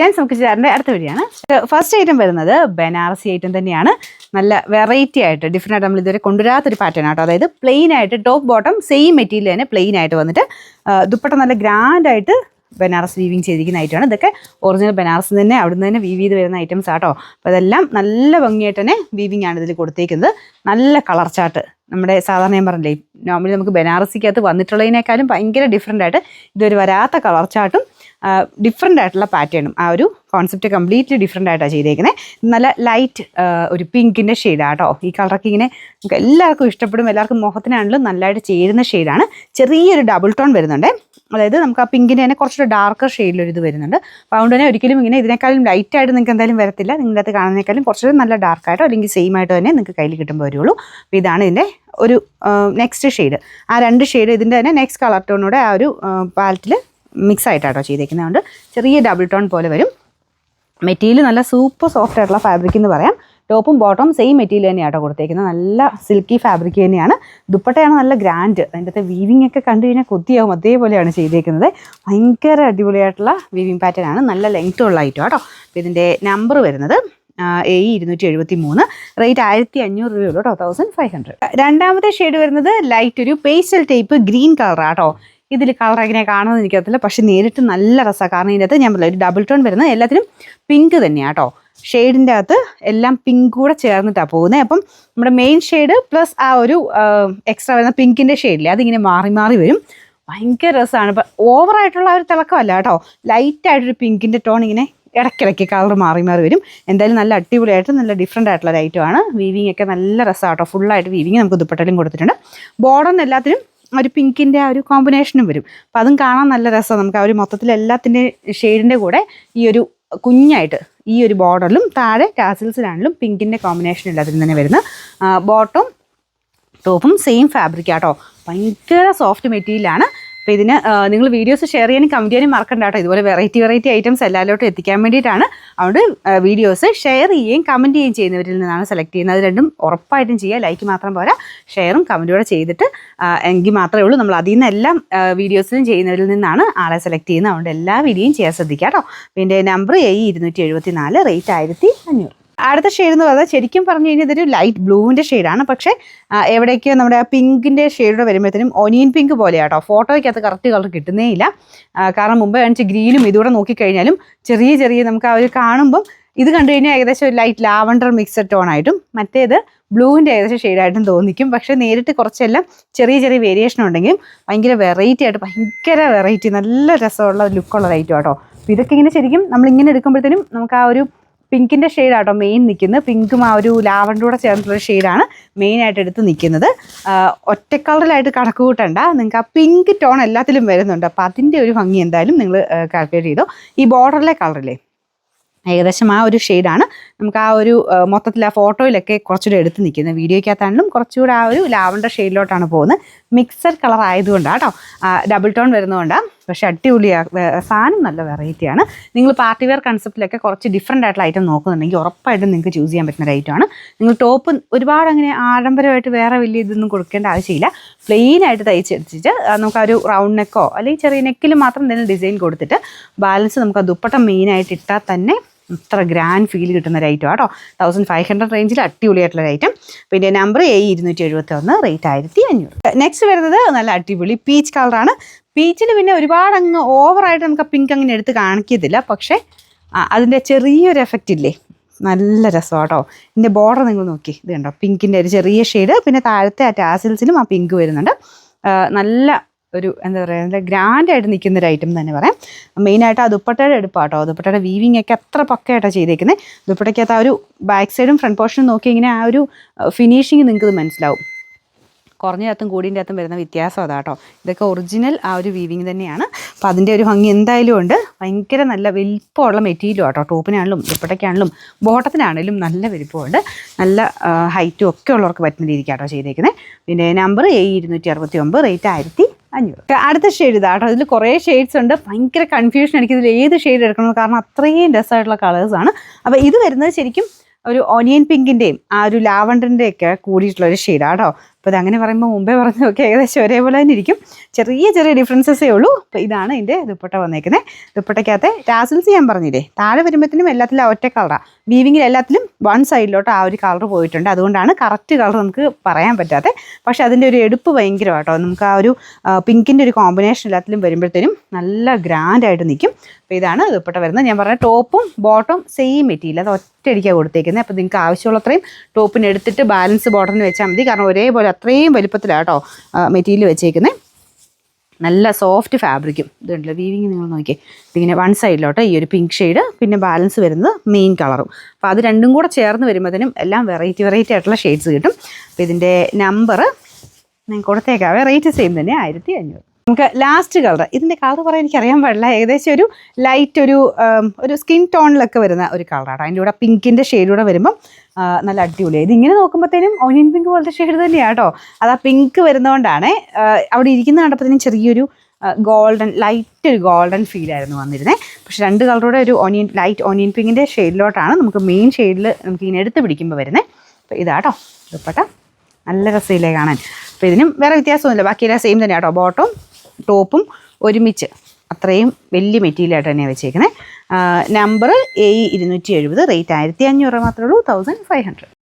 ഞാൻ സുമുഖിച്ചാറിൻ്റെ അടുത്ത വീഡിയോയാണ്. ഫസ്റ്റ് ഐറ്റം വരുന്നത് ബനാറസി ഐറ്റം തന്നെയാണ്. നല്ല വെറൈറ്റി ആയിട്ട് ഡിഫറെൻ്റ് ആയിട്ട് നമ്മൾ ഇതുവരെ കൊണ്ടുവരാത്തൊരു പാറ്റേൺ ആട്ടോ. അതായത് പ്ലെയിൻ ആയിട്ട് ടോപ്പ് ബോട്ടം സെയിം മെറ്റീരിയൽ തന്നെ പ്ലെയിൻ ആയിട്ട് വന്നിട്ട് ദുപ്പട്ട നല്ല ഗ്രാൻഡ് ആയിട്ട് ബനാറസ് വീവിങ് ചെയ്തിരിക്കുന്ന ഐറ്റമാണ്. ഇതൊക്കെ ഒറിജിനൽ ബനാറസ് തന്നെ അവിടുന്ന് തന്നെ വീവ് ചെയ്ത് വരുന്ന ഐറ്റംസ് ആട്ടോ. അപ്പോൾ അതെല്ലാം നല്ല ഭംഗിയായിട്ട് തന്നെ വീവിങ് ആണ് ഇതിൽ കൊടുത്തേക്കുന്നത്. നല്ല കളർ ചാർട്ട്, നമ്മുടെ സാധാരണ ഞാൻ പറഞ്ഞില്ലേ നോർമലി നമുക്ക് ബനാറസിക്കകത്ത് വന്നിട്ടുള്ളതിനേക്കാളും ഭയങ്കര ഡിഫറെൻ്റ് ആയിട്ട് ഇതൊരു വരാത്ത കളർ ചാർട്ടും ഡിഫറെൻ്റ് ആയിട്ടുള്ള പാറ്റേണും ആ ഒരു കോൺസെപ്റ്റ് കംപ്ലീറ്റ്ലി ഡിഫറെൻ്റ് ആയിട്ടാണ് ചെയ്തേക്കുന്നത്. നല്ല ലൈറ്റ് ഒരു പിങ്കിൻ്റെ ഷെയ്ഡാണ് കേട്ടോ. ഈ കളറൊക്കെ ഇങ്ങനെ നമുക്ക് എല്ലാവർക്കും ഇഷ്ടപ്പെടും, എല്ലാവർക്കും മുഖത്തിനാണെങ്കിലും നല്ലതായിട്ട് ചേരുന്ന ഷെയ്ഡാണ്. ചെറിയൊരു ഡബിൾ ടോൺ വരുന്നുണ്ട്, അതായത് നമുക്ക് ആ പിങ്കിൻ്റെ തന്നെ കുറച്ചൊരു ഡാർക്കർ ഷെയ്ഡിലൊരു ഇത് വരുന്നുണ്ട്. അപ്പോൾ അതുകൊണ്ട് തന്നെ ഒരിക്കലും ഇങ്ങനെ ഇതിനേക്കാളും ലൈറ്റായിട്ട് നിങ്ങൾക്ക് എന്തായാലും വരത്തില്ല. നിങ്ങളുടെ അകത്ത് കാണുന്നതിനേക്കാളും കുറച്ചൊരു നല്ല ഡാർക്കായിട്ടോ അല്ലെങ്കിൽ സെയിം ആയിട്ടോ തന്നെ നിങ്ങൾക്ക് കയ്യിൽ കിട്ടുമ്പോൾ വരുള്ളൂ. അപ്പോൾ ഇതാണ് ഇതിൻ്റെ ഒരു നെക്സ്റ്റ് ഷെയ്ഡ്. ആ രണ്ട് ഷെയ്ഡ് ഇതിൻ്റെ തന്നെ നെക്സ്റ്റ് കളർ ടോണൂടെ ആ ഒരു പാലറ്റിൽ മിക്സ് ആയിട്ടാട്ടോ ചെയ്തേക്കുന്നതുകൊണ്ട് ചെറിയ ഡബിൾ ടോൺ പോലെ വരും. മെറ്റീരിയൽ നല്ല സൂപ്പർ സോഫ്റ്റ് ആയിട്ടുള്ള ഫാബ്രിക് എന്ന് പറയാം. ടോപ്പും ബോട്ടവും സെയിം മെറ്റീരിയൽ തന്നെയാട്ടോ കൊടുത്തേക്കുന്നത്. നല്ല സിൽക്കി ഫാബ്രിക് തന്നെയാണ്. ദുപ്പട്ടയാണ് നല്ല ഗ്രാൻഡ്. അതിൻ്റെ അകത്ത് വീവിംഗ് ഒക്കെ കണ്ടു കഴിഞ്ഞാൽ കൊത്തിയാവും, അതേപോലെയാണ് ചെയ്തേക്കുന്നത്. ഭയങ്കര അടിപൊളിയായിട്ടുള്ള വീവിംഗ് പാറ്റേൺ ആണ്. നല്ല ലെങ്ത് ഉള്ള ഐറ്റം കേട്ടോ. അപ്പോൾ ഇതിൻ്റെ നമ്പർ വരുന്നത് AE273, റേറ്റ് 1500 രൂപയുള്ളൂ കേട്ടോ, 1500. രണ്ടാമത്തെ ഷെയ്ഡ് വരുന്നത് ലൈറ്റ് ഒരു പേസ്റ്റൽ ടൈപ്പ് ഗ്രീൻ കളറാട്ടോ. ഇതിൽ കളർ എങ്ങനെ കാണുമെന്ന് എനിക്കറിയത്തില്ല, പക്ഷെ നേരിട്ട് നല്ല രസമാണ്. കാരണം ഇതിൻ്റെ അകത്ത് ഞാൻ പറഞ്ഞില്ല ഒരു ഡബിൾ ടോൺ വരുന്നത് എല്ലാത്തിനും പിങ്ക് തന്നെയാണ് കേട്ടോ. ഷെയ്ഡിൻ്റെ അകത്ത് എല്ലാം പിങ്ക് കൂടെ ചേർന്നിട്ടാണ് പോകുന്നത്. അപ്പം നമ്മുടെ മെയിൻ ഷെയ്ഡ് പ്ലസ് ആ ഒരു എക്സ്ട്രാ വരുന്ന പിങ്കിൻ്റെ ഷെയ്ഡില്ലേ അതിങ്ങനെ മാറി മാറി വരും. ഭയങ്കര രസമാണ്. ഇപ്പം ഓവറായിട്ടുള്ള ഒരു തിളക്കമല്ല കേട്ടോ, ലൈറ്റായിട്ടൊരു പിങ്കിൻ്റെ ടോൺ ഇങ്ങനെ ഇടയ്ക്കിടയ്ക്ക് കളർ മാറി മാറി വരും. എന്തായാലും നല്ല അടിപൊളിയായിട്ട് നല്ല ഡിഫറെൻ്റ് ആയിട്ടുള്ള ഒരു ഐറ്റമാണ്. വീവിങ് ഒക്കെ നല്ല രസമാണ് കേട്ടോ. ഫുള്ളായിട്ട് വീവിങ് നമുക്ക് ദുപ്പട്ടയിലും കൊടുത്തിട്ടുണ്ട്. ബോർഡറിന് എല്ലാത്തിനും ഒരു പിങ്കിൻ്റെ ആ ഒരു കോമ്പിനേഷനും വരും. അപ്പോൾ അതും കാണാൻ നല്ല രസമാണ്. നമുക്ക് ആ ഒരു മൊത്തത്തിൽ എല്ലാത്തിൻ്റെ ഷെയ്ഡിൻ്റെ കൂടെ ഈ ഒരു കുഞ്ഞായിട്ട് ഈ ഒരു ബോർഡറിലും താഴെ ടാസിൽസിലാണെങ്കിലും പിങ്കിൻ്റെ കോമ്പിനേഷൻ എല്ലാത്തിനും തന്നെ വരുന്ന ബോട്ടം ടോപ്പും സെയിം ഫാബ്രിക് ആട്ടോ. ഭയങ്കര സോഫ്റ്റ് മെറ്റീരിയലാണ്. അപ്പോൾ ഇതിന് നിങ്ങൾ വീഡിയോസ് ഷെയർ ചെയ്യാനും കമൻറ്റ് ചെയ്യാനും മറക്കണ്ട കേട്ടോ. ഇതുപോലെ വെറൈറ്റി ഐറ്റംസ് എല്ലാവരോട്ടും എത്തിക്കാൻ വേണ്ടിയിട്ടാണ്. അതുകൊണ്ട് വീഡിയോസ് ഷെയർ ചെയ്യുകയും കമൻറ്റ് ചെയ്യുകയും ചെയ്യുന്നവരിൽ നിന്നാണ് സെലക്ട് ചെയ്യുന്നത്. അത് രണ്ടും ഉറപ്പായിട്ടും ചെയ്യുക. ലൈക്ക് മാത്രം പോരാ, ഷെയറും കമൻറ്റും കൂടെ ചെയ്തിട്ട് എങ്കിൽ മാത്രമേ ഉള്ളൂ. നമ്മൾ അതിൽ നിന്നെല്ലാം വീഡിയോസിലും ചെയ്യുന്നവരിൽ നിന്നാണ് ആളെ സെലക്ട് ചെയ്യുന്നത്. അതുകൊണ്ട് എല്ലാ വീഡിയോയും ചെയ്യാൻ ശ്രദ്ധിക്കുക കേട്ടോ. പിന്നെ നമ്പർ AE274, റേറ്റ് 1500. അടുത്ത ഷെയ്ഡ് എന്ന് പറയുന്നത് ശരിക്കും പറഞ്ഞു കഴിഞ്ഞാൽ ഇതൊരു ലൈറ്റ് ബ്ലൂവിൻ്റെ ഷെയ്ഡാണ്. പക്ഷേ എവിടേക്കോ നമ്മുടെ ആ പിങ്കിൻ്റെ ഷെയ്ഡോടെ വരുമ്പോഴത്തേനും ഒനിയൻ പിങ്ക് പോലെയാട്ടോ. ഫോട്ടോയ്ക്കകത്ത് കറക്റ്റ് കളർ കിട്ടുന്നേ ഇല്ല. കാരണം മുമ്പ് കാണിച്ച ഗ്രീനും ഇതുകൂടെ നോക്കിക്കഴിഞ്ഞാലും ചെറിയ നമുക്ക് ആ ഒരു കാണുമ്പം ഇത് കണ്ടു കഴിഞ്ഞാൽ ഏകദേശം ഒരു ലൈറ്റ് ലാവണ്ടർ മിക്സഡ് ടോൺ ആയിട്ടും മറ്റേത് ബ്ലൂവിൻ്റെ ഏകദേശം ഷെയ്ഡായിട്ടും തോന്നിക്കും. പക്ഷേ നേരിട്ട് കുറച്ചെല്ലാം ചെറിയ വേരിയേഷൻ ഉണ്ടെങ്കിലും ഭയങ്കര വെറൈറ്റി ആയിട്ട് ഭയങ്കര വെറൈറ്റി നല്ല രസമുള്ള ലുക്കുള്ള ഐറ്റം കേട്ടോ. അപ്പോൾ ഇതൊക്കെ ഇങ്ങനെ ശരിക്കും നമ്മളിങ്ങനെ എടുക്കുമ്പോഴത്തേനും നമുക്ക് ആ ഒരു പിങ്കിൻ്റെ ഷെയ്ഡാട്ടോ മെയിൻ നിൽക്കുന്നത്. പിങ്കും ആ ഒരു ലാവണ്ടറൂടെ ചേർന്നിട്ടുള്ള ഷെയ്ഡാണ് മെയിനായിട്ട് എടുത്ത് നിൽക്കുന്നത്. ഒറ്റ കളറിലായിട്ട് കണക്ക് കൂട്ടണ്ട, നിങ്ങൾക്ക് ആ പിങ്ക് ടോൺ എല്ലാത്തിലും വരുന്നുണ്ട്. അപ്പോൾ അതിൻ്റെ ഒരു ഭംഗി എന്തായാലും നിങ്ങൾ കാൽക്കുലേറ്റ് ചെയ്തോ. ഈ ബോർഡറിലെ കളറില്ലേ ഏകദേശം ആ ഒരു ഷെയ്ഡാണ് നമുക്ക് ആ ഒരു മൊത്തത്തിൽ ആ ഫോട്ടോയിലൊക്കെ കുറച്ചുകൂടെ എടുത്ത് നിൽക്കുന്നത്. വീഡിയോയ്ക്കകത്താണെങ്കിലും കുറച്ചുകൂടെ ആ ഒരു ലാവണ്ടർ ഷെയ്ഡിലോട്ടാണ് പോകുന്നത്. മിക്സഡ് കളർ ആയതുകൊണ്ടാണ് കേട്ടോ, ഡബിൾ ടോൺ വരുന്നതുകൊണ്ടാണ്. പക്ഷേ അടിപൊളിയാണ്, സാധനം നല്ല വെറൈറ്റിയാണ്. നിങ്ങൾ പാർട്ടി വെയർ കൺസെപ്റ്റിലൊക്കെ കുറച്ച് ഡിഫറെൻ്റ് ആയിട്ടുള്ള ഐറ്റം നോക്കുന്നുണ്ടെങ്കിൽ ഉറപ്പായിട്ടും നിങ്ങൾക്ക് ചൂസ് ചെയ്യാൻ പറ്റുന്ന ഒരു ഐറ്റമാണ്. നിങ്ങൾ ടോപ്പ് ഒരുപാട് അങ്ങനെ ആഡംബരമായിട്ട് വേറെ വലിയ ഇതൊന്നും കൊടുക്കേണ്ട ആവശ്യമില്ല. പ്ലെയിനായിട്ട് തയ്ച്ചെടുത്തിട്ട് നമുക്ക് ആ ഒരു റൗണ്ട് നെക്കോ അല്ലെങ്കിൽ ചെറിയ നെക്കിൽ മാത്രം എന്തെങ്കിലും ഡിസൈൻ കൊടുത്തിട്ട് ബാലൻസ് നമുക്ക് ആ ദുപ്പട്ട മെയിനായിട്ട് ഇട്ടാൽ തന്നെ ഇത്ര ഗ്രാൻഡ് ഫീൽ കിട്ടുന്ന ഒരു ഐറ്റം കേട്ടോ. 1500 റേഞ്ചിൽ അടിപൊളിയായിട്ടുള്ള ഐറ്റം. പിന്നെ നമ്പർ AE271, റേറ്റ് 1500. നെക്സ്റ്റ് വരുന്നത് നല്ല അടിപൊളി പീച്ച് കളറാണ്. പീച്ചിൽ പിന്നെ ഒരുപാട് അങ്ങ് ഓവറായിട്ട് നമുക്ക് പിങ്ക് അങ്ങനെ എടുത്ത് കാണിക്കത്തില്ല. പക്ഷേ അതിൻ്റെ ചെറിയൊരു എഫക്റ്റ് ഇല്ലേ നല്ല രസം കേട്ടോ. ഇതിൻ്റെ ബോർഡർ നിങ്ങൾ നോക്കി, ഇത് കണ്ടോ പിങ്കിൻ്റെ ഒരു ചെറിയ ഷെയ്ഡ്. പിന്നെ താഴത്തെ ആ ടാസിൽസിലും ആ പിങ്ക് വരുന്നുണ്ട്. നല്ല ഒരു എന്താ പറയുക നല്ല ഗ്രാൻഡായിട്ട് നിൽക്കുന്നൊരു ഐറ്റം തന്നെ പറയാം. മെയിനായിട്ട് ആ ദുപ്പട്ടയുടെ എടുപ്പാട്ടോ. ദുപ്പട്ടയുടെ വീവിങ് ഒക്കെ അത്ര പക്കയായിട്ടാണ് ചെയ്തേക്കുന്നത്. ദുപ്പട്ടയ്ക്കകത്ത് ആ ഒരു ബാക്ക് സൈഡും ഫ്രണ്ട് പോർഷനും നോക്കി ഇങ്ങനെ ആ ഒരു ഫിനിഷിങ് നിങ്ങൾക്ക് മനസ്സിലാവും. കുറഞ്ഞതിനകത്തും കൂടിൻ്റെ അകത്തും വരുന്ന വ്യത്യാസം അതാട്ടോ. ഇതൊക്കെ ഒറിജിനൽ ആ ഒരു വീവിങ് തന്നെയാണ്. അപ്പോൾ അതിൻ്റെ ഒരു ഭംഗി എന്തായാലും ഉണ്ട്. ഭയങ്കര നല്ല വലിപ്പമുള്ള മെറ്റീരിയലും ആട്ടോ. ടോപ്പിനാണെങ്കിലും ദുപ്പട്ടയ്ക്കാണെങ്കിലും ബോട്ടത്തിനാണെങ്കിലും നല്ല വലിപ്പമുണ്ട്. നല്ല ഹൈറ്റും ഒക്കെ ഉള്ളവർക്ക് പറ്റുന്ന രീതിക്കാട്ടോ ചെയ്തേക്കുന്നത്. പിന്നെ നമ്പർ AE269, റേറ്റ് 1500. അടുത്ത ഷെയ്ഡ് ഇതാട്ടോ. ഇതിൽ കുറേ ഷെയ്ഡ്സ് ഉണ്ട്. ഭയങ്കര കൺഫ്യൂഷൻ എനിക്കിതിൽ ഏത് ഷെയ്ഡ് എടുക്കണമെന്ന്, കാരണം അത്രയും രസമായിട്ടുള്ള കളേഴ്സാണ്. അപ്പോൾ ഇത് വരുന്നത് ശരിക്കും ഒരു ഓനിയൻ പിങ്കിൻ്റെയും ആ ഒരു ലാവണ്ടറിൻ്റെയൊക്കെ കൂടിയിട്ടുള്ളൊരു ഷെയ്ഡാണ് കേട്ടോ. അപ്പോൾ ഇതങ്ങനെ പറയുമ്പോൾ മുമ്പേ പറഞ്ഞതൊക്കെ ഏകദേശം ഒരേപോലെ തന്നെ ഇരിക്കും, ചെറിയ ചെറിയ ഡിഫറൻസസേ ഉള്ളൂ. അപ്പോൾ ഇതാണ് ഇതിൻ്റെ ദുപ്പട്ട വന്നേക്കുന്നത്. ദുപ്പട്ടയ്ക്കകത്ത് ടാസിൽസ് ഞാൻ പറഞ്ഞില്ലേ, താഴെ വരുമ്പോഴത്തേനും എല്ലാത്തിലും ഒറ്റ കളറാണ്, വീവിങ്ങിൽ എല്ലാത്തിലും വൺ സൈഡിലോട്ട് ആ ഒരു കളർ പോയിട്ടുണ്ട്. അതുകൊണ്ടാണ് കറക്റ്റ് കളർ നമുക്ക് പറയാൻ പറ്റാത്തത്. പക്ഷെ അതിൻ്റെ ഒരു എടുപ്പ് ഭയങ്കരമാണ് കേട്ടോ. നമുക്ക് ആ ഒരു പിങ്കിൻ്റെ ഒരു കോമ്പിനേഷൻ എല്ലാത്തിലും വരുമ്പോഴത്തേനും നല്ല ഗ്രാൻഡായിട്ട് നിൽക്കും. അപ്പോൾ ഇതാണ് ദുപ്പട്ട വരുന്നത്. ഞാൻ പറഞ്ഞ ടോപ്പും ബോട്ടം സെയിം മെറ്റീരിയൽ, അത് ഒറ്റയടിക്കാണ് കൊടുത്തേക്കുന്നത്. അപ്പോൾ നിങ്ങൾക്ക് ആവശ്യമുള്ളത്രയും ടോപ്പിന് എടുത്തിട്ട് ബാലൻസ് ബോട്ടറിന് വെച്ചാൽ മതി. കാരണം ഒരേപോലെ അത്രയും വലുപ്പത്തിലാണ് കേട്ടോ മെറ്റീരിയൽ വെച്ചേക്കുന്നത്. നല്ല സോഫ്റ്റ് ഫാബ്രിക്കും ഇതുണ്ടല്ലോ, വീവിങ് നിങ്ങൾ നോക്കിയേ, ഇതിങ്ങനെ വൺ സൈഡിലോട്ട് ഈ ഒരു പിങ്ക് ഷെയ്ഡ്, പിന്നെ ബാലൻസ് വരുന്നത് മെയിൻ കളറും. അപ്പോൾ അത് രണ്ടും കൂടെ ചേർന്ന് വരുമ്പോഴത്തേനും എല്ലാം വെറൈറ്റി ആയിട്ടുള്ള ഷെയ്ഡ്സ് കിട്ടും. അപ്പോൾ ഇതിൻ്റെ നമ്പർ ഞാൻ കൊടുത്തേക്കാവേ, റേറ്റ് സെയിം തന്നെ 1500. നമുക്ക് ലാസ്റ്റ് കളർ, ഇതിൻ്റെ കളർ പറയാൻ എനിക്കറിയാൻ പാടില്ല, ഏകദേശം ഒരു ലൈറ്റ് ഒരു സ്കിൻ ടോണിലൊക്കെ വരുന്ന ഒരു കളറാണ്. അതിൻ്റെ കൂടെ പിങ്കിൻ്റെ ഷെയ്ഡൂടെ വരുമ്പം നല്ല അടിപൊളിയായി. ഇതിങ്ങനെ നോക്കുമ്പോഴത്തേനും ഓനിയൻ പിങ്ക് പോലത്തെ ഷെയ്ഡ് തന്നെയാണ് കേട്ടോ. അത് ആ പിങ്ക് വരുന്നതുകൊണ്ടാണ് അവിടെ ഇരിക്കുന്ന കണ്ടപ്പോഴത്തേനും ചെറിയൊരു ലൈറ്റ് ഒരു ഗോൾഡൻ ഫീലായിരുന്നു വന്നിരുന്നത്. പക്ഷെ രണ്ട് കളറൂടെ ഒരു ലൈറ്റ് ഓനിയൻ പിങ്കിൻ്റെ ഷെയ്ഡിലോട്ടാണ് നമുക്ക് മെയിൻ ഷെയ്ഡിൽ നമുക്കിങ്ങനെ എടുത്ത് പിടിക്കുമ്പോൾ വരുന്നത്. അപ്പോൾ ഇതാട്ടോ ദുപ്പട്ട, നല്ല രസമില്ലേ കാണാൻ. അപ്പോൾ ഇതിനും വേറെ വ്യത്യാസമൊന്നുമില്ല, ബാക്കിയെല്ലാം സെയിം തന്നെയാണ് കേട്ടോ. ബോട്ടം ടോപ്പും ഒരുമിച്ച് അത്രയും വലിയ മെറ്റീരിയലായിട്ട് തന്നെയാണ് വെച്ചേക്കുന്നത്. നമ്പർ A270, റേറ്റ് 1500 മാത്രമേ ഉള്ളൂ, 1500.